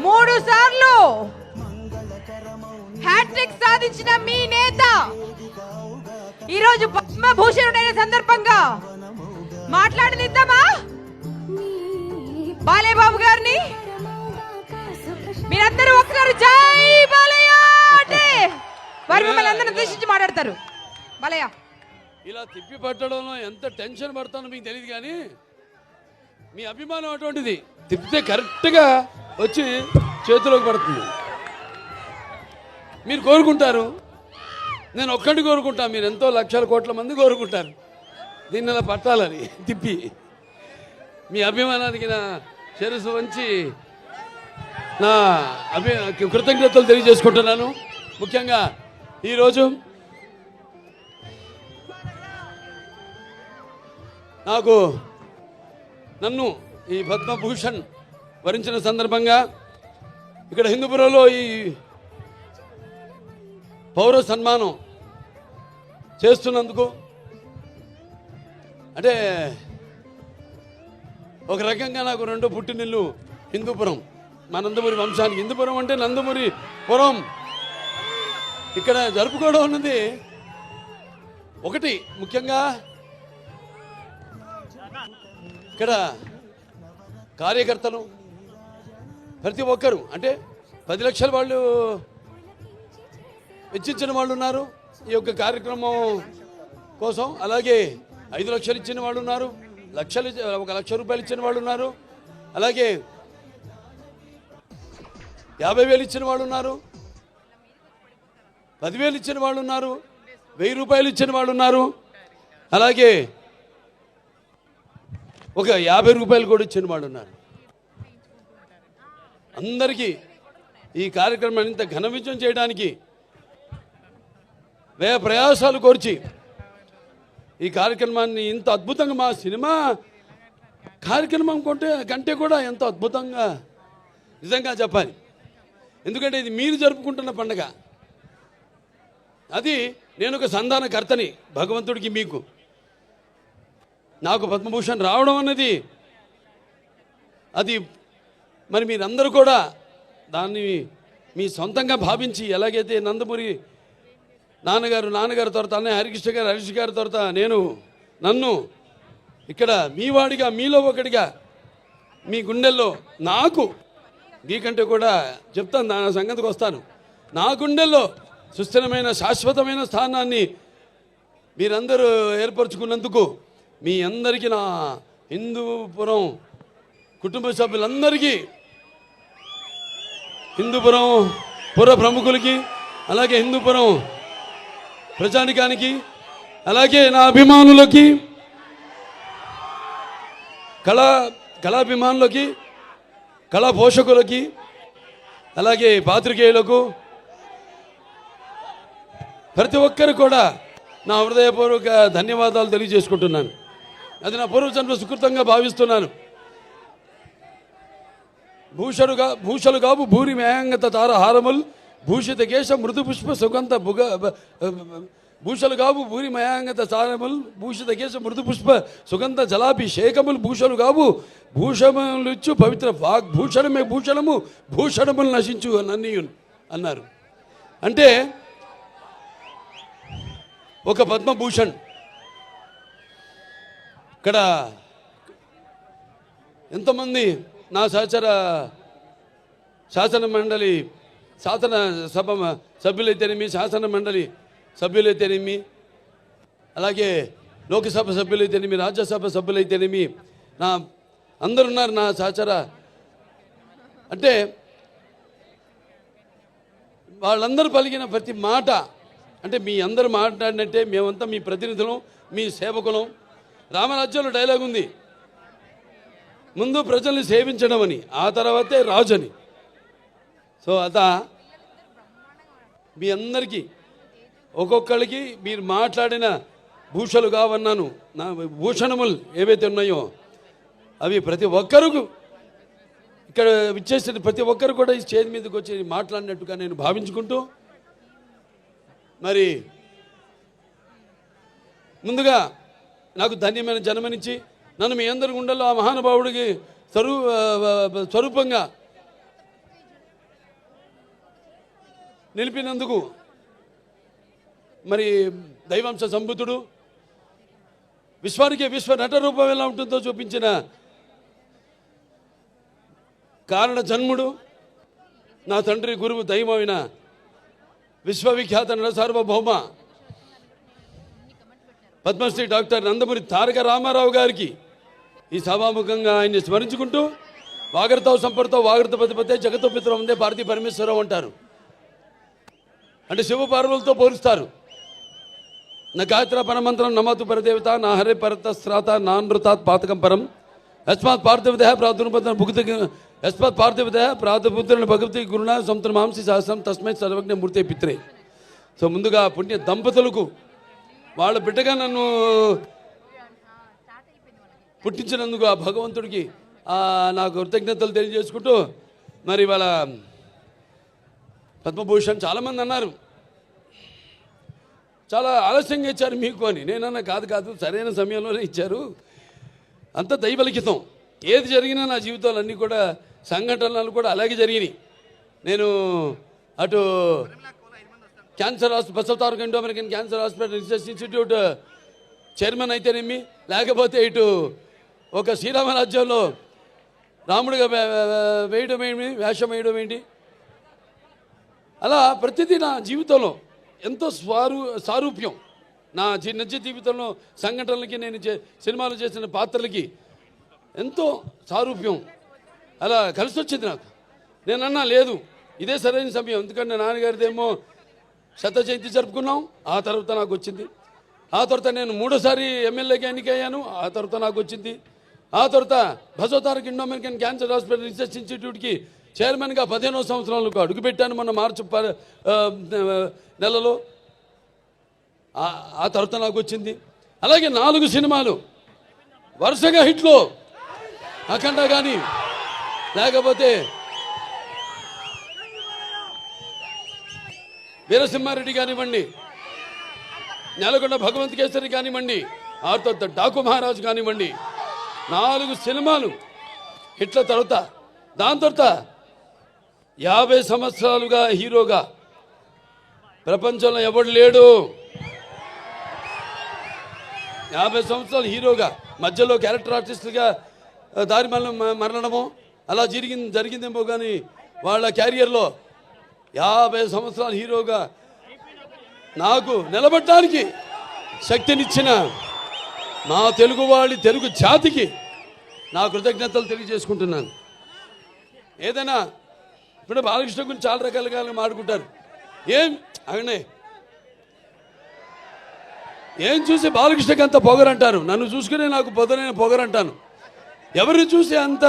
3 సార్లు హ్యాట్రిక్ సాధించిన మీ నేత ఈరోజు పద్మభూషణుడైన సందర్భంగా మాట్లాడనిద్దామా బాలయ్య బాబు గారిని? మీరందరూ ఒకసారి జై బాలయ్య అంటే వారు మిమ్మల్ని అందరిని ఉద్దేశించి మాట్లాడతారు. బాలయ్య, ఇలా తిప్పి పట్టడంలో ఎంత టెన్షన్ పడతానో మీకు తెలియదు, కానీ మీ అభిమానం అటువంటిది. తిప్పితే కరెక్ట్గా వచ్చి చేతిలోకి పడుతుంది. మీరు కోరుకుంటారు, నేను ఒక్కటి కోరుకుంటా, మీరు ఎంతో లక్షల కోట్ల మంది కోరుకుంటారు దీన్ని అలా పట్టాలని. తిప్పి మీ అభిమానానికి నా శిరస్సు వంచి నా కృతజ్ఞతలు తెలియజేసుకుంటున్నాను. ముఖ్యంగా ఈరోజు నన్ను ఈ పద్మభూషణ్ వరించిన సందర్భంగా ఇక్కడ హిందూపురంలో ఈ పౌర సన్మానం చేస్తున్నందుకు, అంటే ఒక రకంగా నాకు 2 పుట్టినిల్లు హిందూపురం, మా నందమూరి వంశానికి. హిందూపురం అంటే నందమూరి పురం. ఇక్కడ జరుపుకోవడం ఉన్నది ఒకటి. ముఖ్యంగా ఇక్కడ కార్యకర్తలు ప్రతి ఒక్కరు, అంటే 10 లక్షల వాళ్ళు వెచ్చించిన వాళ్ళు ఉన్నారు ఈ యొక్క కార్యక్రమం కోసం. అలాగే 5 లక్షలు ఇచ్చిన వాళ్ళు ఉన్నారు, 1 లక్ష రూపాయలు ఇచ్చిన వాళ్ళు ఉన్నారు, అలాగే 50,000 ఇచ్చిన వాళ్ళు ఉన్నారు, 10,000 ఇచ్చిన వాళ్ళు ఉన్నారు, 1000 రూపాయలు ఇచ్చిన వాళ్ళు ఉన్నారు, అలాగే ఒక 50 రూపాయలు కూడా ఇచ్చిన వాళ్ళు ఉన్నారు. అందరికీ ఈ కార్యక్రమాన్ని ఇంత ఘన విజయం చేయడానికి వ్యయ ప్రయాసాలు కోర్చి ఈ కార్యక్రమాన్ని ఇంత అద్భుతంగా, మా సినిమా కార్యక్రమం కంటే కూడా ఎంతో అద్భుతంగా నిజంగా చెప్పాలి. ఎందుకంటే ఇది మీరు జరుపుకుంటున్న పండుగ. అది నేను ఒక సంధానకర్తని భగవంతుడికి. మీకు నాకు పద్మభూషణ్ రావడం అన్నది అది మరి మీరందరూ కూడా దాన్ని మీ సొంతంగా భావించి, ఎలాగైతే నందమూరి నాన్నగారు తర్వాత అన్నయ్య హరీష్ గారి తర్వాత నన్ను ఇక్కడ మీ వాడిగా, మీలో ఒకటిగా, మీ గుండెల్లో నాకు మీకంటే కూడా చెప్తాను, నా సంగతికి వస్తాను, నా గుండెల్లో సుస్థిరమైన శాశ్వతమైన స్థానాన్ని మీరందరూ ఏర్పరచుకున్నందుకు మీ అందరికీ, నా హిందూపురం కుటుంబ సభ్యులందరికీ, హిందూపురం పుర ప్రముఖులకి, అలాగే హిందూపురం ప్రజానికానికి, అలాగే నా అభిమానులకి, కళాభిమానులకి, కళా పోషకులకి, అలాగే పాత్రికేయులకు, ప్రతి ఒక్కరు కూడా నా హృదయపూర్వక ధన్యవాదాలు తెలియజేసుకుంటున్నాను. అది నా పూర్వజన్మ సుకృతంగా భావిస్తున్నాను. భూషలు గాబు భూరి మేయంగత తారహారముల్ భూషిత కేశ మృదు పుష్ప సుగంధ భూషలు గాబు భూరి మయాంగత తారముల్ భూషిత కేశ మృదు పుష్ప సుగంధ జలాభిషేకములు భూషలు గాబు భూషములిచ్చు పవిత్ర భూషణమే భూషణము భూషణములు నశించు నన్నీయున్ అన్నారు. అంటే ఒక పద్మభూషణ్ ఇక్కడ ఎంతమంది నా సహచర శాసన మండలి శాసనసభ సభ్యులైతేనేమి, శాసన మండలి సభ్యులైతేనేమి, అలాగే లోక్సభ సభ్యులైతేనేమి, రాజ్యసభ సభ్యులైతేనేమి, నా అందరున్నారు నా సహచర. అంటే వాళ్ళందరూ పలికిన ప్రతి మాట, అంటే మీ అందరూ మాట్లాడినట్టే మేమంతా మీ ప్రతినిధులం, మీ సేవకులం. రామరాజ్యంలో డైలాగ్ ఉంది, ముందు ప్రజల్ని సేవించడం అని, ఆ తర్వాతే రాజు అని. సో మీ అందరికీ ఒక్కొక్కరికి మీరు మాట్లాడిన భూషలు కావన్నాను, నా భూషణములు ఏవైతే ఉన్నాయో అవి ప్రతి ఒక్కరు ఇక్కడ విచ్చేసిన ప్రతి ఒక్కరు కూడా ఈ స్టేజ్ మీదకి వచ్చి మాట్లాడినట్టుగా నేను భావించుకుంటూ, మరి ముందుగా నాకు ధన్యమైన జన్మనిచ్చి నన్ను మీ అందరి గుండెల్లో ఆ మహానుభావుడికి స్వరూపంగా నిలిపినందుకు మరి దైవాంశ సంబుద్ధుడు విశ్వానికి విశ్వ నట రూపం ఎలా ఉంటుందో చూపించిన కారణ జన్ముడు నా తండ్రి గురువు దైవమైన విశ్వవిఖ్యాత నట సార్వభౌమ పద్మశ్రీ డాక్టర్ నందమూరి తారక రామారావు గారికి ఈ సభాముఖంగా ఆయన్ని స్మరించుకుంటూ వాగర్తావు సంపర్తో వాగర్త పతిపతే జగతో పిత్రం ఉందే భారతీ పరమేశ్వరరావు అంటారు. అంటే శివపార్వలతో పోలుస్తారు. నా గాయత్ర పరమంత్రం నమతు పరదేవత నా హరే పరతస్త్రాత నా నృతాత్ పాతకం పరం యస్మాత్ పార్థివదేహ ప్రాదుర్పద భుక్తి యస్మాత్ పార్థివదేహ ప్రాదుపుత్రుని భగవతి గురుణ సంతున మాంసి సహస్రం తస్మై సర్వజ్ఞ మూర్తే పిత్రే. సో ముందుగా పుణ్య దంపతులకు వాళ్ళ బిడ్డగా నన్ను పుట్టించినందుకు ఆ భగవంతుడికి నా కృతజ్ఞతలు తెలియజేసుకుంటూ మరి వాళ్ళ పద్మభూషణ్ చాలామంది అన్నారు చాలా ఆలస్యంగా ఇచ్చారు మీకు అని. నేనన్నా కాదు సరైన సమయంలోనే ఇచ్చారు. అంత దైవలిఖితం. ఏది జరిగినా నా జీవితాలు అన్నీ కూడా సంఘటనలు కూడా అలాగే జరిగినాయి. నేను అటు cancer hospital Basavataraka Indo American cancer hospital research institute chairman అయితేనేమి, లేకపోతే ఇటు ఒక శ్రీరామరాజ్యంలో రాముడిగా వేయడం ఏంటి, వేషం వేయడం ఏంటి, అలా ప్రతిదీ నా జీవితంలో ఎంతో సారూప్యం. నా నిజ జీవితంలో సంఘటనలకి నేను సినిమాలు చేసిన పాత్రలకి ఎంతో సారూప్యం అలా కలిసి వచ్చింది నాకు. నేనన్నా లేదు ఇదే సరైన సమయం. ఎందుకంటే నాన్నగారిదేమో శత జయంతి జరుపుకున్నాం, ఆ తర్వాత నాకు వచ్చింది. ఆ తర్వాత నేను 3వ ఎమ్మెల్యేగా ఎన్నికయ్యాను, ఆ తర్వాత నాకు వచ్చింది. ఆ తర్వాత Basavataraka Indo American cancer hospital research ఇన్స్టిట్యూట్కి చైర్మన్గా 15వ సంవత్సరంలో అడుగుపెట్టాను మొన్న మార్చి నెలలో. ఆ తర్వాత నాకు వచ్చింది. అలాగే 4 సినిమాలు వరుసగా హిట్లో, అఖండ కానీ లేకపోతే వీరసింహారెడ్డి కానివ్వండి, నెలకొండ భగవంత్ కేసరి కానివ్వండి, ఆ తర్వాత డాకు మహారాజు కానివ్వండి, 4 సినిమాలు హిట్ల తర్వాత దాని తర్వాత 50 సంవత్సరాలుగా హీరోగా ప్రపంచంలో ఎవడు లేడు. 50 సంవత్సరాలు హీరోగా మధ్యలో క్యారెక్టర్ ఆర్టిస్టులుగా దారి మరణమో అలా జరిగిందేమో కానీ వాళ్ళ క్యారియర్లో 50 సంవత్సరాలు హీరోగా నాకు నిలబడటానికి శక్తినిచ్చిన నా తెలుగు జాతికి నా కృతజ్ఞతలు తెలియజేసుకుంటున్నాను. ఏదైనా ఇప్పుడు బాలకృష్ణ గురించి చాలా రకాలుగా మాట్లాడుకుంటారు. ఏం చూసి బాలకృష్ణకి అంత పొగరంటారు, నన్ను చూసుకునే నాకు పొదనైన పొగరంటాను. ఎవరిని చూసి అంత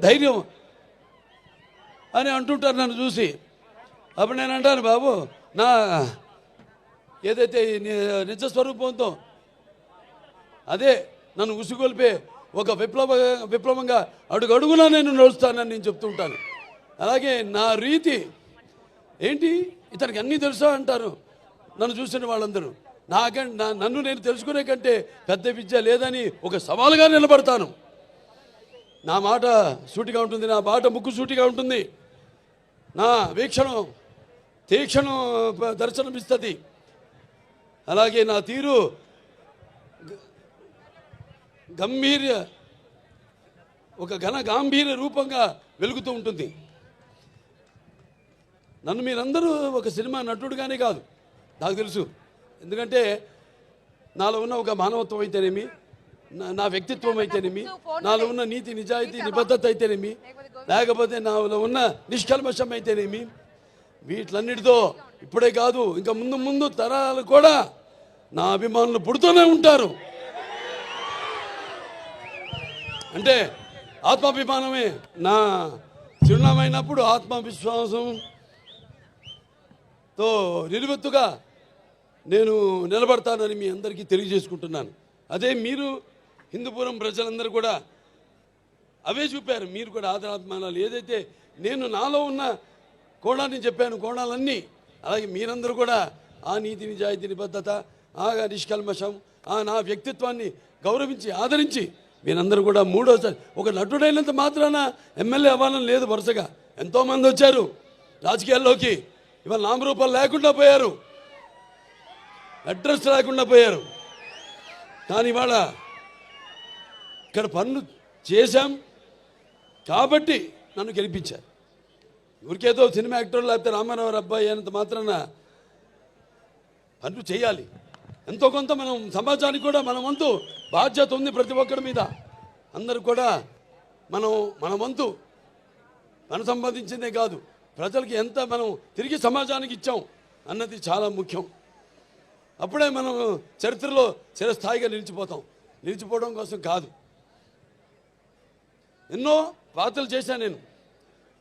ధైర్యం అని అంటుంటారు నన్ను చూసి. అప్పుడు నేను అంటాను, బాబు నా ఏదైతే నిజ స్వరూపంతో అదే నన్ను ఉసుగొల్పే ఒక విప్లవంగా అడుగడుగునా నేను నడుస్తానని నేను చెప్తూ ఉంటాను. అలాగే నా రీతి ఏంటి, ఇతనికి అన్నీ తెలుసా అంటారు నన్ను చూసిన వాళ్ళందరూ. నన్ను నేను తెలుసుకునే కంటే పెద్ద విద్య లేదని ఒక సవాలుగా నిలబడతాను. నా మాట సూటిగా ఉంటుంది, నా మాట ముక్కు సూటిగా ఉంటుంది, నా వీక్షణం తీక్షణం దర్శనమిస్తుంది. అలాగే నా తీరు ఒక గాంభీర్య రూపంగా వెలుగుతూ ఉంటుంది. నన్ను మీరందరూ ఒక సినిమా నటుడుగానే కాదు నాకు తెలుసు. ఎందుకంటే నాలో ఉన్న ఒక మానవత్వం అయితేనేమి, నా వ్యక్తిత్వం అయితేనేమి, నాలో ఉన్న నీతి నిజాయితీ నిబద్ధత అయితేనేమి, లేకపోతే నాలో ఉన్న నిష్కల్మషం అయితేనేమి, వీటిలన్నిటితో ఇప్పుడే కాదు ఇంకా ముందు తరాలు కూడా నా అభిమానులు పుడుతూనే ఉంటారు. అంటే ఆత్మాభిమానమే నా చిరునామైనప్పుడు ఆత్మవిశ్వాసంతో నిలువెత్తుగా నేను నిలబడతానని మీ అందరికీ తెలియజేసుకుంటున్నాను. అదే మీరు హిందూపురం ప్రజలందరూ కూడా అవే చూపారు. మీరు కూడా ఆదరాభిమానాలు ఏదైతే నేను నాలో ఉన్న కోణాన్ని చెప్పాను, కోణాలన్నీ అలాగే మీరందరూ కూడా ఆ నీతి నిజాయితీ నిబద్ధత, ఆ నిష్కల్మషం, ఆ నా వ్యక్తిత్వాన్ని గౌరవించి ఆదరించి మీరందరూ కూడా 3వసారి ఒక నటుడైనంత మాత్రాన ఎమ్మెల్యే అవ్వాలని లేదు. వరుసగా ఎంతోమంది వచ్చారు రాజకీయాల్లోకి, ఇవాళ నామరూపాలు లేకుండా పోయారు, అడ్రస్ లేకుండా పోయారు. కానీ ఇవాళ ఇక్కడ పనులు చేశాం కాబట్టి నన్ను గెలిపించారు. ఊరికేదో సినిమా యాక్టర్ లేకపోతే రామారావు అబ్బాయి అయినంత మాత్రాన పనులు చేయాలి. ఎంతో కొంత మనం సమాజానికి కూడా మన వంతు బాధ్యత ఉంది ప్రతి ఒక్కరి మీద. అందరూ కూడా మన వంతు మనం సంపాదించిందే కాదు, ప్రజలకి ఎంత మనం తిరిగి సమాజానికి ఇచ్చాం అన్నది చాలా ముఖ్యం. అప్పుడే మనం చరిత్రలో చిరస్థాయిగా నిలిచిపోవడం కోసం కాదు. ఎన్నో పాత్రలు చేశాను నేను,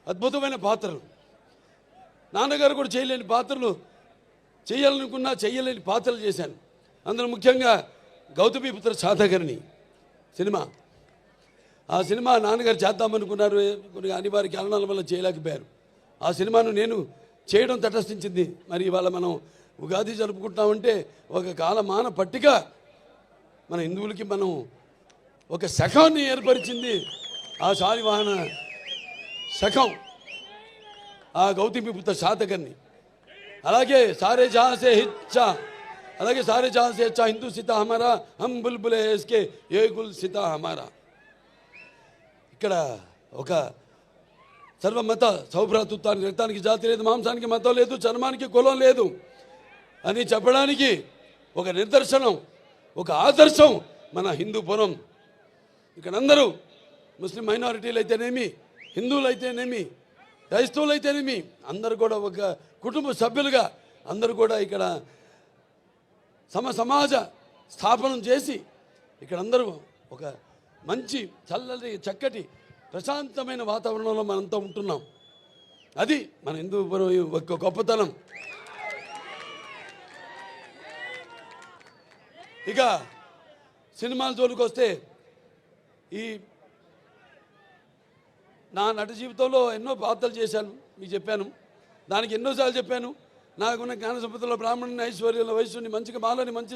అద్భుతమైన పాత్రలు. నాన్నగారు కూడా చేయలేని పాత్రలు, చేయాలనుకున్నా చేయలేని పాత్రలు చేశాను. అందులో ముఖ్యంగా గౌతమిపుత్ర శాతకర్ణి సినిమా. ఆ సినిమా నాన్నగారు చేద్దామనుకున్నారు, కొన్ని అనివార్య కారణాల వల్ల చేయలేకపోయారు. ఆ సినిమాను నేను చేయడం తటస్థించింది. మరి ఇవాళ మనం ఉగాది జరుపుకుంటామంటే ఒక కాలమాన పట్టిక మన హిందువులకి మనం ఒక శకాన్ని ఏర్పరిచింది ఆ శాలివాహన శకం, ఆ గౌతమిపుత్ర శాతకర్ణి. అలాగే సారే జహాసే హిచ్చా, అలాగే సారే జహాసే హెచ్చా హిందూ సీతా హమారా, హమ్ బుల్బులే ఎస్కే ఏ గుల్ సీతా హమారా. ఇక్కడ ఒక సర్వమత సౌభ్రాతృత్వానికి, రక్తానికి జాతి లేదు, మాంసానికి మతం లేదు, చర్మానికి కులం లేదు అని చెప్పడానికి ఒక నిదర్శనం, ఒక ఆదర్శం మన హిందూపురం. ఇక్కడ అందరూ ముస్లిం మైనారిటీలు అయితేనేమి, హిందువులు అయితేనేమి, క్రైస్తవులు అయితేనేమి, అందరూ కూడా ఒక కుటుంబ సభ్యులుగా అందరూ కూడా ఇక్కడ సమాజ స్థాపనం చేసి ఇక్కడ అందరూ ఒక మంచి చల్లటి చక్కటి ప్రశాంతమైన వాతావరణంలో మనంతా ఉంటున్నాం. అది మన హిందూపురం ఒక గొప్పతనం. ఇక సినిమాల జోలికి వస్తే, ఈ నా నట జీవితంలో ఎన్నో పాత్రలు చేశాను, మీకు చెప్పాను. దానికి ఎన్నోసార్లు చెప్పాను. నాకున్న జ్ఞాన సంపదలో బ్రాహ్మణుని, ఐశ్వర్యంలో వైశ్యుని, మంచిగా మాలని, మంచి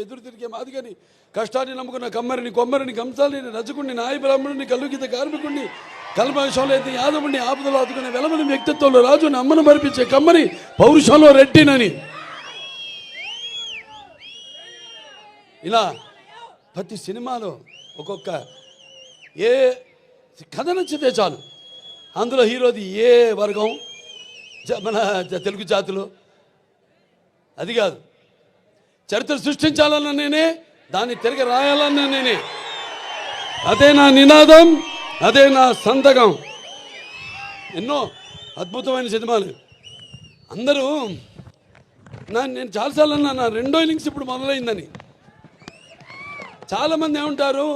ఎదురు తిరిగే మాదిగని, కష్టాన్ని నమ్ముకున్న కమ్మరిని, కొమ్మరిని, కంసాలిని, రజకుడిని, నాయ బ్రాహ్మణుని, కల్లుగీత కార్మికుడిని, కల్పవిషంలో అయితే యాదవుడిని, ఆపదలో ఆదుకునే వెలమని, వ్యక్తిత్వంలో రాజుని, అమ్మను మరిపించే కమ్మని, పౌరుషంలో రెట్టినని, ఇలా ప్రతి సినిమాలో ఒక్కొక్క ఏ కథ నచ్చితే చాలు, అందులో హీరోది ఏ వర్గం, మన తెలుగు జాతిలో అది కాదు. చరిత్ర సృష్టించాలన్న నేనే, దాన్ని తిరిగి రాయాలన్న నేనే. అదే నా నినాదం, అదే నా సంతకం. ఎన్నో అద్భుతమైన సినిమాలు. అందరూ నేను చాలాసార్లు అన్నా నా రెండో ఇన్నింగ్స్ ఇప్పుడు మొదలైందని. చాలామంది ఏమంటారు,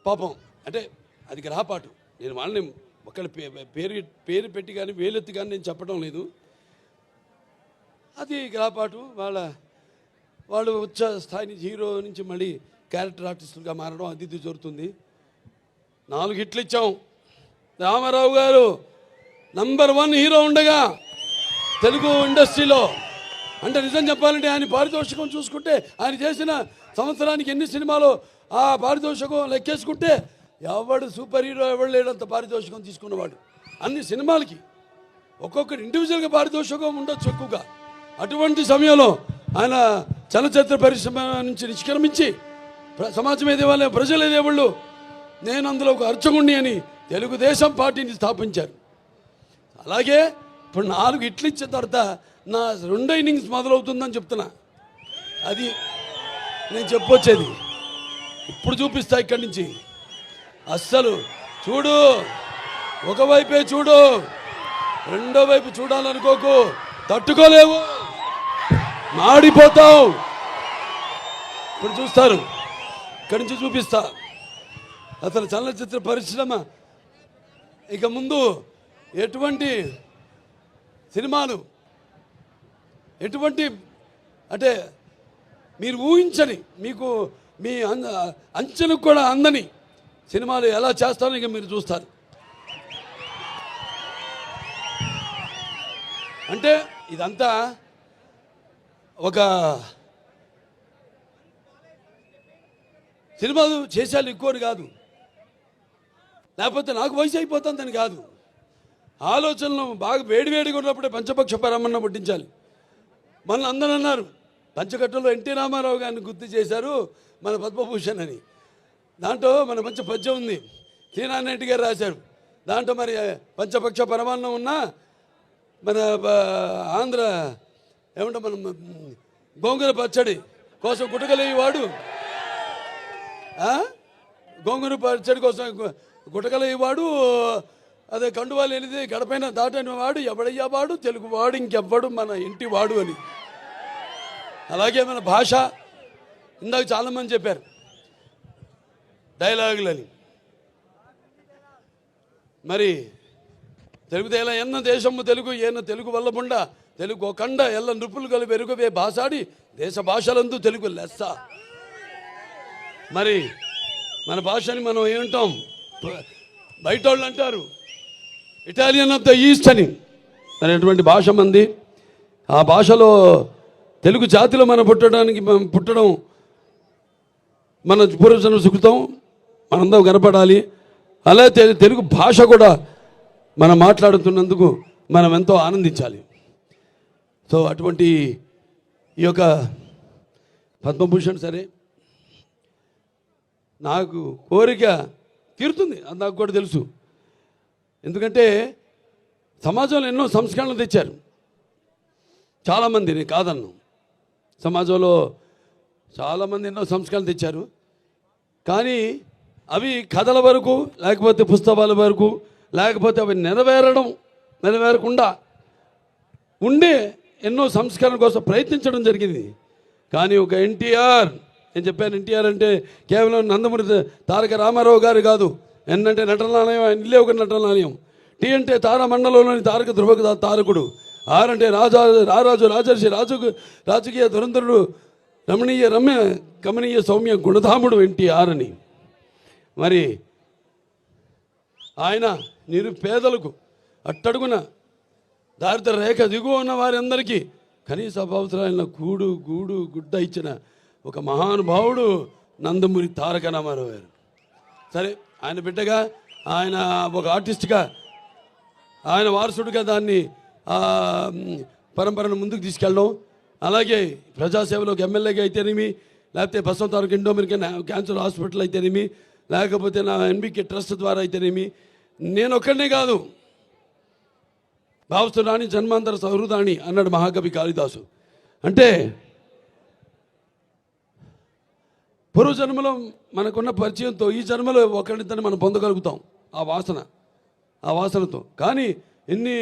పాపం అంటే అది గ్రహపాటు. నేను వాళ్ళని ఒకళ్ళ పేరు పెట్టి కానీ వేలెత్తి కానీ నేను చెప్పడం లేదు. అది గ్రహపాటు. వాళ్ళు ఉచ్చ స్థాయి నుంచి హీరో నుంచి మళ్ళీ క్యారెక్టర్ ఆర్టిస్టులుగా మారడం అది ఇది జరుగుతుంది. 4 హిట్లు ఇచ్చాం. రామారావు గారు నంబర్ 1 హీరో ఉండగా తెలుగు ఇండస్ట్రీలో, అంటే నిజం చెప్పాలంటే ఆయన పారితోషికం చూసుకుంటే, ఆయన చేసిన సంవత్సరానికి ఎన్ని సినిమాలు ఆ పారితోషికం లెక్కేసుకుంటే ఎవడు సూపర్ హీరో ఎవడు లేడంత పారితోషికం తీసుకున్నవాడు. అన్ని సినిమాలకి ఒక్కొక్కటి ఇండివిజువల్గా పారితోషికం ఉండొచ్చు ఎక్కువగా. అటువంటి సమయంలో ఆయన చలచిత్ర పరిశ్రమ నుంచి నిష్క్రమించి సమాజం ఏదేవాళ్ళే, ప్రజలు ఏదేవాళ్ళు, నేను అందులో ఒక అర్చకుణ్ణి అని తెలుగుదేశం పార్టీని స్థాపించారు. అలాగే ఇప్పుడు 4 హిట్లు ఇచ్చిన తర్వాత నా రెండో ఇన్నింగ్స్ మొదలవుతుందని చెప్తున్నా. అది నేను చెప్పొచ్చేది. ఇప్పుడు చూపిస్తా ఇక్కడి నుంచి. అస్సలు చూడు, ఒకవైపే చూడు, రెండో వైపు చూడాలనుకోకు, తట్టుకోలేవు, మాడిపోతావు. ఇప్పుడు చూస్తారు, ఇక్కడి నుంచి చూపిస్తా. అసలు చలనచిత్ర పరిశ్రమ ఇక ముందు ఎటువంటి సినిమాలు, ఎటువంటి అంటే మీరు ఊహించని, మీకు మీ అంచనకు కూడా అందని సినిమాలు ఎలా చేస్తారో ఇక మీరు చూస్తారు. అంటే ఇదంతా ఒక సినిమాలు చేసేయాలి ఎక్కువని కాదు, లేకపోతే నాకు వయసు అయిపోతుందని కాదు. ఆలోచనలు బాగా వేడివేడిగా ఉన్నప్పుడే పంచపక్ష పరమన్న పుట్టించాలి. మన అందరూ అన్నారు పంచకట్టులో ఎన్టీ రామారావు గారిని గుర్తు చేశారు మన పద్మభూషణ్ అని. దాంట్లో మన మంచి పద్యం ఉంది, శ్రీనారాయణ గారు రాశారు. దాంట్లో మరి పంచపక్ష పరమాన్నం ఉన్నా మన ఆంధ్ర ఏమంటే మనం గోంగూర పచ్చడి కోసం గుటకలేవాడు, గోంగూర పచ్చడి కోసం గుటకలేవాడు, అదే కండువాలు ఎనిది గడపైన దాటని వాడు ఎవడయ్యా వాడు తెలుగువాడు ఇంకెవ్వడు మన ఇంటి వాడు అని. అలాగే మన భాష ఇందాక చాలామంది చెప్పారు డైలాగులని. మరి తెలుగుదేలా ఎన్న దేశము తెలుగు ఏన తెలుగు వల్లబుండ తెలుగు కండ ఎల్ల నృపులు గలు వెరుగవే భాషాడి దేశ భాషలందు తెలుగు లెస్స. మరి మన భాషని మనం ఏమంటాం, బయట వాళ్ళు అంటారు ఇటాలియన్ ఆఫ్ ద ఈస్ట్ అని. మరి అటువంటి భాష మంది. ఆ భాషలో తెలుగు జాతిలో మనం పుట్టడం మన పూర్వజన్మ సుకృతం, మనందరం కనపడాలి. అలా తెలుగు భాష కూడా మనం మాట్లాడుతున్నందుకు మనం ఎంతో ఆనందించాలి. సో అటువంటి ఈ యొక్క పద్మభూషణ్ సరే నాకు కోరిక తీరుతుంది, అది నాకు కూడా తెలుసు. ఎందుకంటే సమాజంలో ఎన్నో సంస్కరణలు తెచ్చారు చాలామంది, నేను కాదన్ను. సమాజంలో చాలామంది ఎన్నో సంస్కరణలు తెచ్చారు, కానీ అవి కథల వరకు లేకపోతే పుస్తకాల వరకు లేకపోతే అవి నెరవేరకుండా ఉండే ఎన్నో సంస్కరణ కోసం ప్రయత్నించడం జరిగింది. కానీ ఒక ఎన్టీఆర్, నేను చెప్పాను ఎన్టీఆర్ అంటే కేవలం నందమూరి తారక రామారావు గారు కాదు. ఎన్ అంటే నటనాలయం, ఆయన ఇల్లే ఒక నటనాలయం. టీ అంటే తారమండలంలోని తారక ధ్రువక తారకుడు. ఆర్ అంటే రారాజు రాజర్షి రాజకీయ దురంధరుడు రమణీయ రమ్య కమనీయ సౌమ్య గుణధాముడు ఎన్టీఆర్ అని. మరి ఆయన నిరుపేదలకు అట్టడుగున దారిద్ర రేఖ దిగువ ఉన్న వారందరికీ కనీస అవసరాలైన కూడు గూడు గుడ్డ ఇచ్చిన ఒక మహానుభావుడు నందమూరి తారక రామారావు గారు. సరే, ఆయన బిడ్డగా, ఆయన ఒక ఆర్టిస్ట్గా, ఆయన వారసుడిగా దాన్ని పరంపరను ముందుకు తీసుకెళ్ళడం, అలాగే ప్రజాసేవలోకి ఎమ్మెల్యేగా అయితేనేమి, లేకపోతే Basavataraka Indo American cancer hospital అయితేనేమి, లేకపోతే నా ఎన్బికే ట్రస్ట్ ద్వారా అయితేనేమి, నేను ఒక్కడనే కాదు, భావస్తురాణి జన్మాంతర సహృదాణి అన్నాడు మహాకవి కాళిదాసు. అంటే పూర్వజన్మలో మనకున్న పరిచయంతో ఈ జన్మలో ఒకరిద్దరిని మనం పొందగలుగుతాం ఆ వాసనతో. కానీ ఎన్ని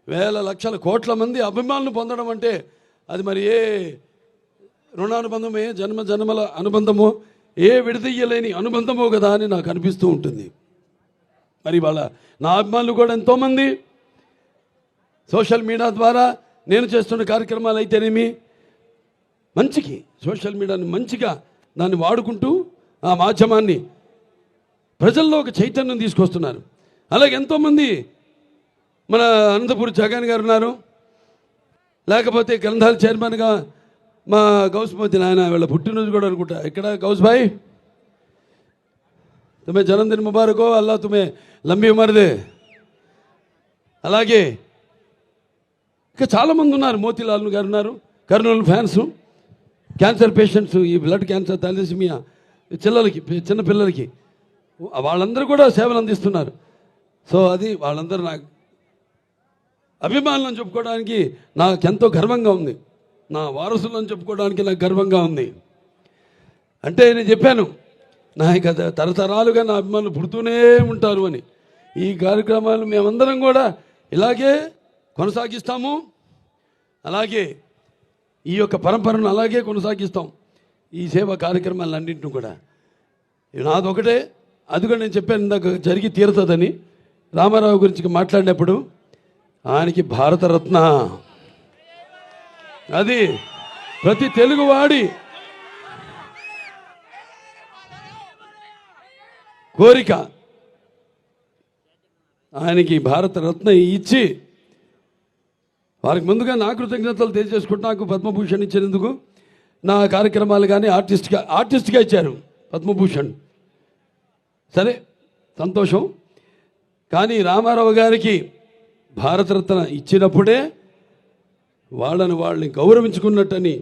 వేల లక్షల కోట్ల మంది అభిమానులు పొందడం అంటే అది మరి ఏ రుణానుబంధమో, ఏ జన్మల అనుబంధమో, ఏ విడదీయలేని అనుబంధమో కదా అని నాకు అనిపిస్తూ ఉంటుంది. మరి వాళ్ళ నా అభిమానులు కూడా ఎంతోమంది సోషల్ మీడియా ద్వారా నేను చేస్తున్న కార్యక్రమాలు అయితేనేమి మంచికి, సోషల్ మీడియాని మంచిగా దాన్ని వాడుకుంటూ ఆ మాధ్యమాన్ని ప్రజల్లో ఒక చైతన్యం తీసుకొస్తున్నారు. అలాగే ఎంతోమంది మన అనంతపూర్ జగన్ గారు ఉన్నారు, లేకపోతే గ్రంథాల చైర్మన్గా మా గౌస్మతి నాయన వీళ్ళ పుట్టినరోజు కూడా అనుకుంటా. ఇక్కడ గౌస్ భాయ్ తుమ్మే జన్మదిన ముబారకో, అల్లా తుమ్మే లంబీ ఉమర్దే. అలాగే ఇంకా చాలామంది ఉన్నారు, మోతీలాల్ గారు ఉన్నారు, కర్నూలు ఫ్యాన్స్, క్యాన్సర్ పేషెంట్స్, ఈ బ్లడ్ క్యాన్సర్ థాలసీమియా చిన్నపిల్లలకి వాళ్ళందరూ కూడా సేవలు అందిస్తున్నారు. సో అది వాళ్ళందరూ నాకు అభిమానులను చెప్పుకోవడానికి నాకెంతో గర్వంగా ఉంది, నా వారసులను చెప్పుకోవడానికి నాకు గర్వంగా ఉంది. అంటే నేను చెప్పాను నా ఇక తరతరాలుగా నా అభిమానులు పుడుతూనే ఉంటారు అని. ఈ కార్యక్రమాలు మేమందరం కూడా ఇలాగే కొనసాగిస్తాము, అలాగే ఈ యొక్క పరంపరను అలాగే కొనసాగిస్తాం. ఈ సేవా కార్యక్రమాలన్నింటినీ కూడా నాదొకటే, అది కూడా నేను చెప్పాను ఇందాక జరిగి తీరుతుందని. రామారావు గురించి మాట్లాడినప్పుడు ఆయనకి భారతరత్న, అది ప్రతి తెలుగువాడి కోరిక. ఆయనకి భారతరత్న ఇచ్చి వారికి ముందుగా నా కృతజ్ఞతలు తెలియజేసుకుంటూ నాకు పద్మభూషణ్ ఇచ్చినందుకు, నా కార్యక్రమాలు కానీ ఆర్టిస్ట్గా ఇచ్చారు పద్మభూషణ్. సరే, సంతోషం. కానీ రామారావు గారికి భారతరత్న ఇచ్చినప్పుడే వాళ్ళని గౌరవించుకున్నట్టని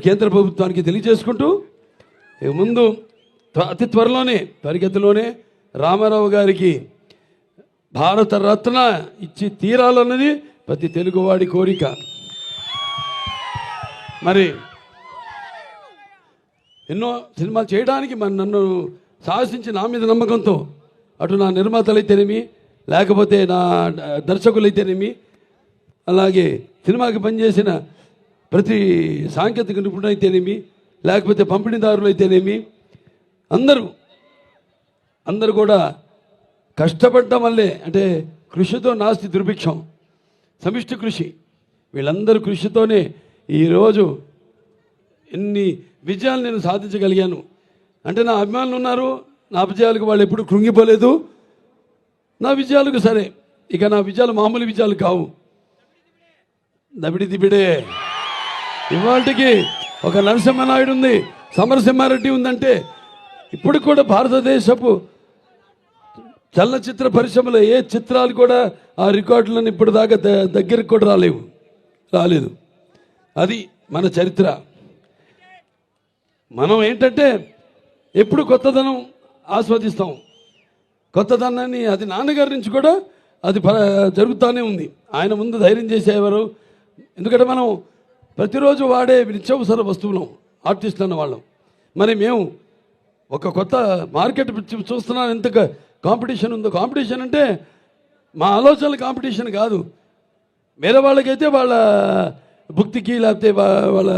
కేంద్ర ప్రభుత్వానికి తెలియజేసుకుంటూ ఇక ముందు అతి త్వరిగతిలోనే రామారావు గారికి భారతరత్న ఇచ్చి తీరాలన్నది ప్రతి తెలుగువాడి కోరిక. మరి ఎన్నో సినిమాలు చేయడానికి నన్ను సాహసించి నా మీద నమ్మకంతో అటు నా నిర్మాతలైతేనేమి, లేకపోతే నా దర్శకులైతేనేమి, అలాగే సినిమాకి పనిచేసిన ప్రతి సాంకేతిక నిపుణులైతేనేమి, లేకపోతే పంపిణీదారులు అయితేనేమి, అందరూ కూడా కష్టపడటం వల్లే, అంటే కృషితో నాస్తి దుర్భిక్షం, సమిష్టి కృషి, వీళ్ళందరూ కృషితోనే ఈరోజు ఎన్ని విజయాలు నేను సాధించగలిగాను. అంటే నా అభిమానులు ఉన్నారు, నా విజయాలకు వాళ్ళు ఎప్పుడు కృంగిపోలేదు. నా విజయాలకు సరే, ఇక నా విజయాలు మామూలు విజయాలు కావు, దబిడి దిబిడే. ఇవాళకి ఒక నరసింహనాయుడు ఉంది, సమరసింహారెడ్డి ఉందంటే ఇప్పుడు కూడా భారతదేశపు చలనచిత్ర పరిశ్రమలో ఏ చిత్రాలు కూడా ఆ రికార్డులను ఇప్పటిదాకా దగ్గరికి కూడా రాలేదు. అది మన చరిత్ర. మనం ఏంటంటే ఎప్పుడు కొత్తదనం ఆస్వాదిస్తాం. కొత్తదనాన్ని అది నాన్నగారి నుంచి కూడా అది జరుగుతూనే ఉంది. ఆయన ముందు ధైర్యం చేసేవారు. ఎందుకంటే మనం ప్రతిరోజు వాడే నిత్యావసర వస్తువులం, ఆర్టిస్టులు అన్న వాళ్ళం. మరి మేము ఒక కొత్త మార్కెట్ చూస్తున్నాం, ఎంత కాంపిటీషన్ ఉందో. కాంపిటీషన్ అంటే మా ఆలోచనల కాంపిటీషన్ కాదు. వేరే వాళ్ళకైతే వాళ్ళ భుక్తికి లేకపోతే వాళ్ళ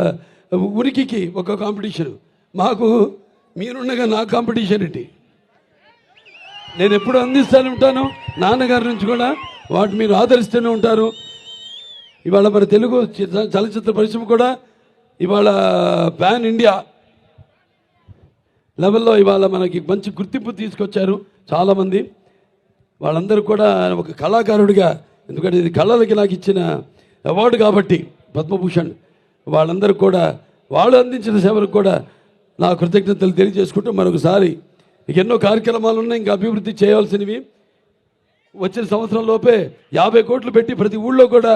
ఉనికికి ఒక కాంపిటీషన్. మాకు మీరుండగా నా కాంపిటీషన్ ఏంటి? నేను ఎప్పుడు అందిస్తూనే ఉంటాను, నాన్నగారి నుంచి కూడా వాటి మీరు ఆదరిస్తూనే ఉంటారు. ఇవాళ మన తెలుగు చలనచిత్ర పరిశ్రమ కూడా ఇవాళ పాన్ ఇండియా లెవెల్లో ఇవాళ మనకి మంచి గుర్తింపు తీసుకొచ్చారు చాలామంది. వాళ్ళందరూ కూడా ఒక కళాకారుడిగా, ఎందుకంటే ఇది కళలకి నాకు ఇచ్చిన అవార్డు కాబట్టి పద్మభూషణ్, వాళ్ళందరూ కూడా వాళ్ళు అందించిన సేవలకు కూడా నా కృతజ్ఞతలు తెలియజేసుకుంటూ మరొకసారి ఇక ఎన్నో కార్యక్రమాలు ఉన్నాయి ఇంకా అభివృద్ధి చేయాల్సినవి. వచ్చిన సంవత్సరం లోపే 50 కోట్లు పెట్టి ప్రతి ఊళ్ళో కూడా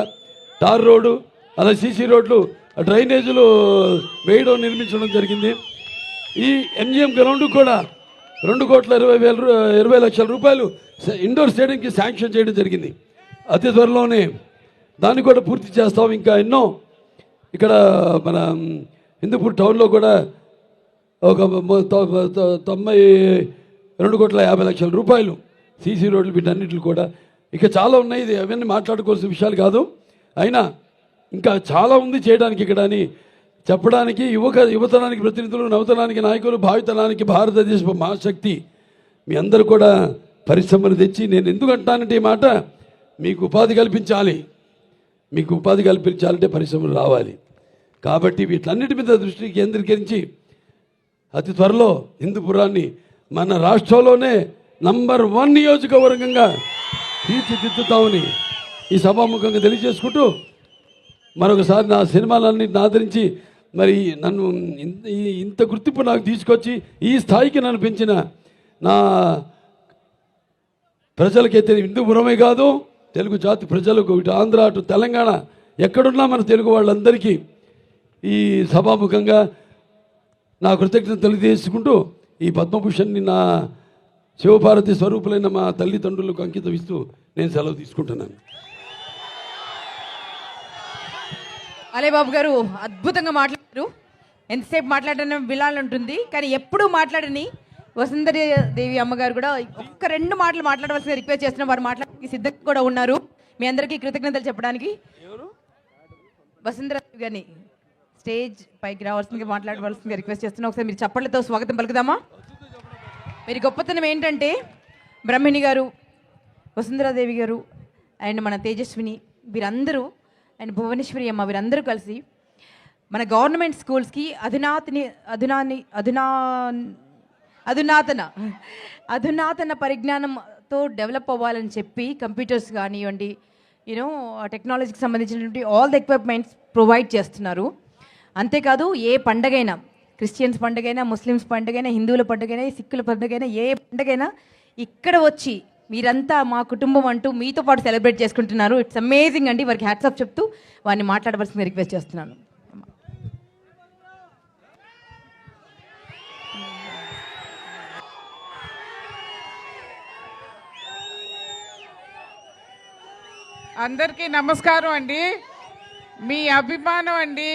టార్ రోడ్డు, అలా సీసీ రోడ్లు, డ్రైనేజీలు వేయడం, నిర్మించడం జరిగింది. ఈ ఎంజిఎం గ్రౌండ్ కూడా 2,20,00,000 రూపాయలు ఇండోర్ స్టేడియంకి శాంక్షన్ చేయడం జరిగింది. అతి త్వరలోనే దాన్ని కూడా పూర్తి చేస్తాం. ఇంకా ఎన్నో ఇక్కడ మన హిందూపూర్ టౌన్లో కూడా ఒక 92,50,00,000 రూపాయలు సీసీ రోడ్లు, వీటన్నిటిని కూడా ఇక చాలా ఉన్నాయి. ఇది అవన్నీ మాట్లాడుకోవాల్సిన విషయాలు కాదు. అయినా ఇంకా చాలా ఉంది చేయడానికి ఇక్కడ అని చెప్పడానికి యువతరానికి ప్రతినిధులు, నవతరానికి నాయకులు, భావితరానికి భారతదేశపు మహాశక్తి మీ అందరూ కూడా పరిశ్రమలు తెచ్చి, నేను ఎందుకు అంటానంటే ఈ మాట, మీకు ఉపాధి కల్పించాలి. మీకు ఉపాధి కల్పించాలంటే పరిశ్రమలు రావాలి. కాబట్టి వీటన్నిటి మీద దృష్టి కేంద్రీకరించి అతి త్వరలో హిందూపురాన్ని మన రాష్ట్రంలోనే నంబర్ 1 నియోజకవర్గంగా తీర్చిదిద్దుతామని ఈ సభాముఖంగా తెలియజేసుకుంటూ మరొకసారి నా సినిమాలన్నింటిని ఆదరించి మరి నన్ను ఇంత గుర్తింపు నాకు తీసుకొచ్చి ఈ స్థాయికి నన్ను పెంచిన నా ప్రజలకైతే హిందూపురమే కాదు, తెలుగు జాతి ప్రజలకు, ఇటు ఆంధ్ర అటు తెలంగాణ ఎక్కడున్నా మన తెలుగు వాళ్ళందరికీ ఈ సభాముఖంగా నా కృతజ్ఞతలు తెలియజేసుకుంటూ ఈ పద్మభూషణ్ని నా శివభారతి స్వరూపులైన మా తల్లిదండ్రులకు అంకితం ఇస్తూ నేను సెలవు తీసుకుంటున్నాను. అలే బాబు గారు అద్భుతంగా మాట్లాడారు. ఎంతసేపు మాట్లాడడం వినాలంటుంది, కానీ ఎప్పుడూ మాట్లాడని వసుంధరాదేవి అమ్మగారు కూడా ఒక్క 2 మాటలు మాట్లాడవలసిన రిక్వెస్ట్ చేస్తున్న వారు మాట్లాడడానికి సిద్ధంగా కూడా ఉన్నారు. మీ అందరికీ కృతజ్ఞతలు చెప్పడానికి వసుంధరాదేవి గారిని స్టేజ్ పైకి రావాల్సిందిగా మాట్లాడవలసిందిగా రిక్వెస్ట్ చేస్తున్నా. ఒకసారి మీరు చప్పట్లతో స్వాగతం పలుకుదామా? మీరు గొప్పతనం ఏంటంటే బ్రహ్మిణి గారు, వసుంధరాదేవి గారు అండ్ మన తేజస్విని వీరందరూ అండ్ భువనేశ్వరి అమ్మ వీరందరూ కలిసి మన గవర్నమెంట్ స్కూల్స్కి అధునాతన పరిజ్ఞానంతో డెవలప్ అవ్వాలని చెప్పి కంప్యూటర్స్ కానివ్వండి, టెక్నాలజీకి సంబంధించినటువంటి ఆల్ ద ఎక్విప్మెంట్స్ ప్రొవైడ్ చేస్తున్నారు. అంతేకాదు ఏ పండగైనా, క్రిస్టియన్స్ పండుగైనా, ముస్లిమ్స్ పండుగైనా, హిందువుల పండుగైనా, సిక్కుల పండుగైనా, ఏ పండుగైనా ఇక్కడ వచ్చి మీరంతా మా కుటుంబం అంటూ మీతో పాటు సెలబ్రేట్ చేసుకుంటున్నారు. ఇట్స్ అమేజింగ్ అండి. వారికి హ్యాట్సాప్ చెప్తూ వారిని మాట్లాడవలసింది రిక్వెస్ట్ చేస్తున్నాను. అందరికీ నమస్కారం అండి. మీ అభిమానం అండి,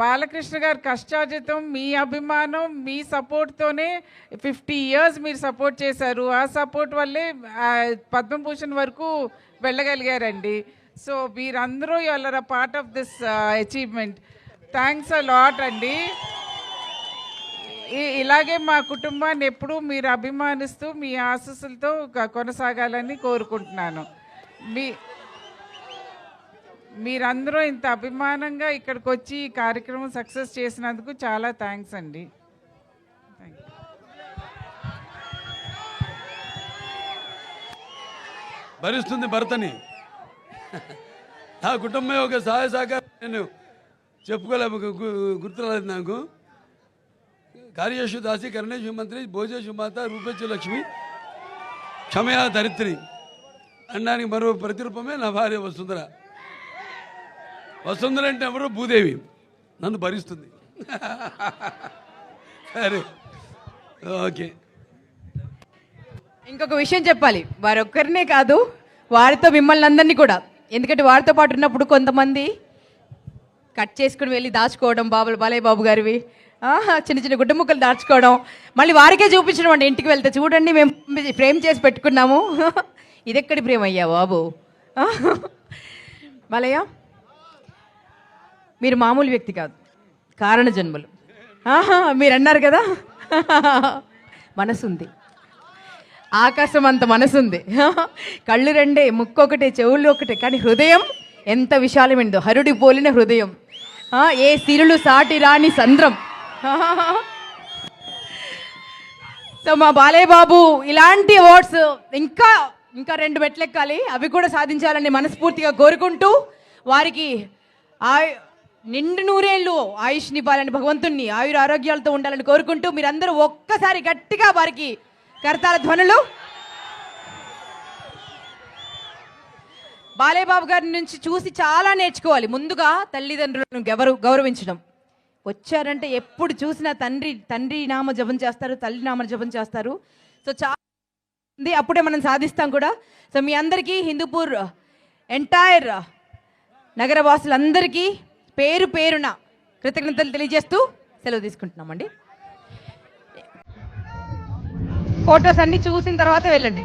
బాలకృష్ణ గారు కష్టార్జితం, మీ అభిమానం, మీ సపోర్ట్తోనే 50 years మీరు సపోర్ట్ చేశారు. ఆ సపోర్ట్ వల్లే పద్మభూషణ్ వరకు వెళ్ళగలిగారండి. సో మీరందరూ are a part of this achievement. Thanks a lot అండి. ఇలాగే మా కుటుంబాన్ని ఎప్పుడూ మీరు అభిమానిస్తూ మీ ఆశీస్సులతో కొనసాగాలని కోరుకుంటున్నాను. మీరందరూ ఇంత అభిమానంగా ఇక్కడికి వచ్చి ఈ కార్యక్రమం సక్సెస్ చేసినందుకు చాలా థ్యాంక్స్ అండి. భరిస్తుంది భర్తని. నా కుటుంబం ఒక సహాయ సహకారం నేను చెప్పుకోలేము, గుర్తురాలేదు నాకు. కార్యేషు దాసి కరణేషు మంత్రి భోజేషు మాత రూపేషు లక్ష్మి క్షమయా ధరిత్రి అనడానికి మరో ప్రతిరూపమే నా భార్య వసుంధర. వసుంధర అంటే ఎవరో భూదేవి, నన్ను భరిస్తుంది. సరే, ఓకే. ఇంకొక విషయం చెప్పాలి, వారొక్కరినే కాదు, వారితో మిమ్మల్ని అందరినీ కూడా. ఎందుకంటే వారితో పాటు ఉన్నప్పుడు కొంతమంది కట్ చేసుకుని వెళ్ళి దాచుకోవడం, బాలయ్య బాబు గారివి చిన్న చిన్న గుడ్డ ముక్కలు దాచుకోవడం, మళ్ళీ వారికే చూపించడం అంటే ఇంటికి వెళ్తే చూడండి మేము ఫ్రేమ్ చేసి పెట్టుకున్నాము. ఇదెక్కడి ప్రేమ అయ్యా బాబు. బాలయ్య, మీరు మామూలు వ్యక్తి కాదు, కారణ జన్మలు. మీరు అన్నారు కదా, మనసుంది, ఆకాశం అంత మనసుంది. కళ్ళు రెండే, ముక్కు ఒకటే, చెవులు ఒకటే, కానీ హృదయం ఎంత విశాలమైందో. హరుడి పోలిన హృదయం, ఏ సిరులు సాటి రాని సంద్రం. సో మా బాలయ్య బాబు ఇలాంటి అవార్డ్స్ ఇంకా ఇంకా 2 మెట్లెక్కాలి, అవి కూడా సాధించాలని మనస్ఫూర్తిగా కోరుకుంటూ వారికి నిండు నూరేళ్ళు ఆయుష్నివ్వాలని, భగవంతుణ్ణి ఆయుర ఆరోగ్యాలతో ఉండాలని కోరుకుంటూ మీరందరూ ఒక్కసారి గట్టిగా వారికి కరతాళ ధ్వనులు. బాలయ్య బాబు గారి నుంచి చూసి చాలా నేర్చుకోవాలి. ముందుగా తల్లిదండ్రులను గౌరవించడం. వచ్చారంటే ఎప్పుడు చూసినా తండ్రి నామ జపం చేస్తారు, తల్లి నామ జపం చేస్తారు. సో చాలా అప్పుడే మనం సాధిస్తాం కూడా. సో మీ అందరికీ, హిందూపూర్ ఎంటైర్ నగర వాసులందరికీ పేరు పేరున కృతజ్ఞతలు తెలియజేస్తూ సెలవు తీసుకుంటున్నామండి. ఫొటోస్ అన్ని చూసిన తర్వాత వెళ్ళండి.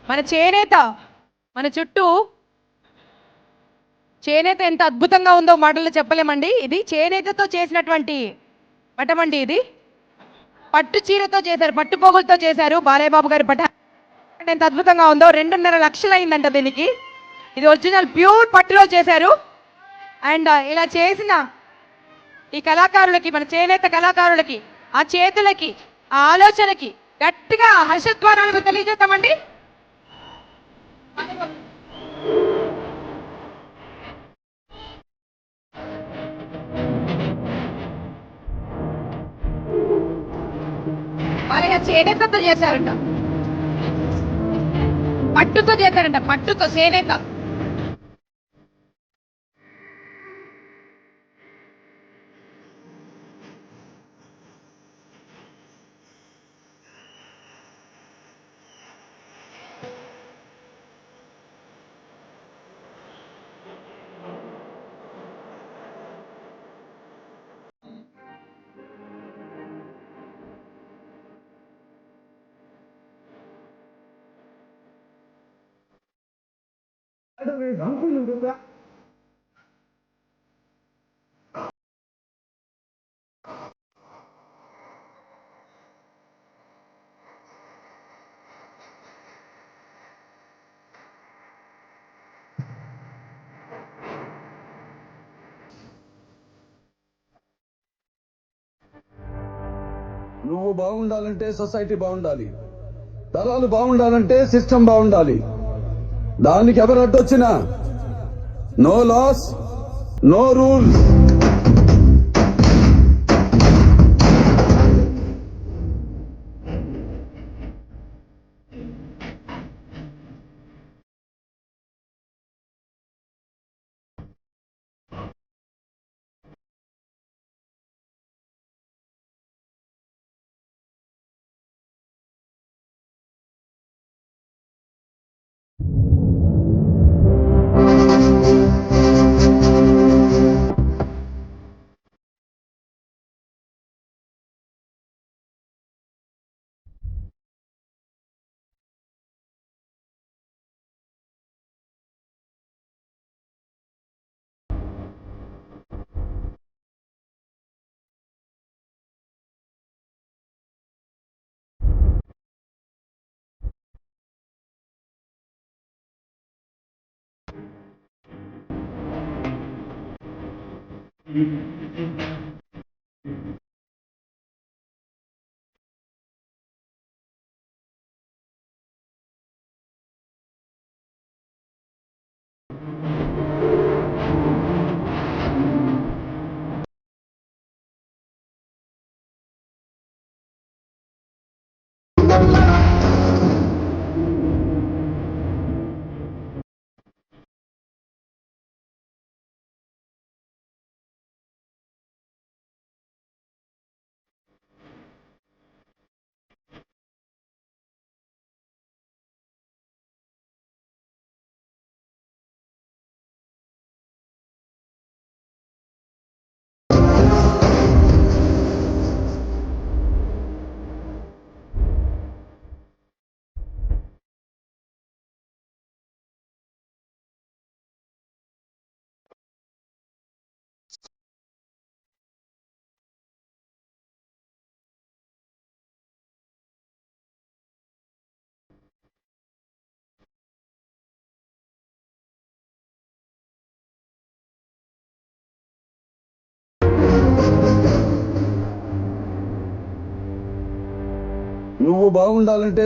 మన చేనేత, మన చుట్టూ చేనేత ఎంత అద్భుతంగా ఉందో మాటల్లో చెప్పలేమండి. ఇది చేనేతతో చేసినటువంటి పటమండి. ఇది పట్టు చీరతో చేశారు, పట్టు పోగులతో చేశారు బాలయ్య బాబు గారి పట. ఎంత అద్భుతంగా ఉందో. 2.5 లక్షలు అయిందంట దీనికి. ఇది ఒరిజినల్ ప్యూర్ పట్టులో చేశారు. అండ్ ఇలా చేసిన ఈ కళాకారులకి, మన చేనేత కళాకారులకి, ఆ చేతులకి, ఆ ఆలోచనకి గట్టిగా హర్షధ్వానాలను తెలియజేస్తామండి. బాలయ్య చేనేతతో చేశారంట, పట్టుతో చేశారంట, పట్టుతో చేనేత. నువ్వు బాగుండాలంటే సొసైటీ బాగుండాలి, తరాలు బాగుండాలంటే సిస్టమ్ బాగుండాలి. దానికి ఎవరు అడ్డొచ్చినా నో లాస్ నో రూల్స్. నువ్వు బాగుండాలంటే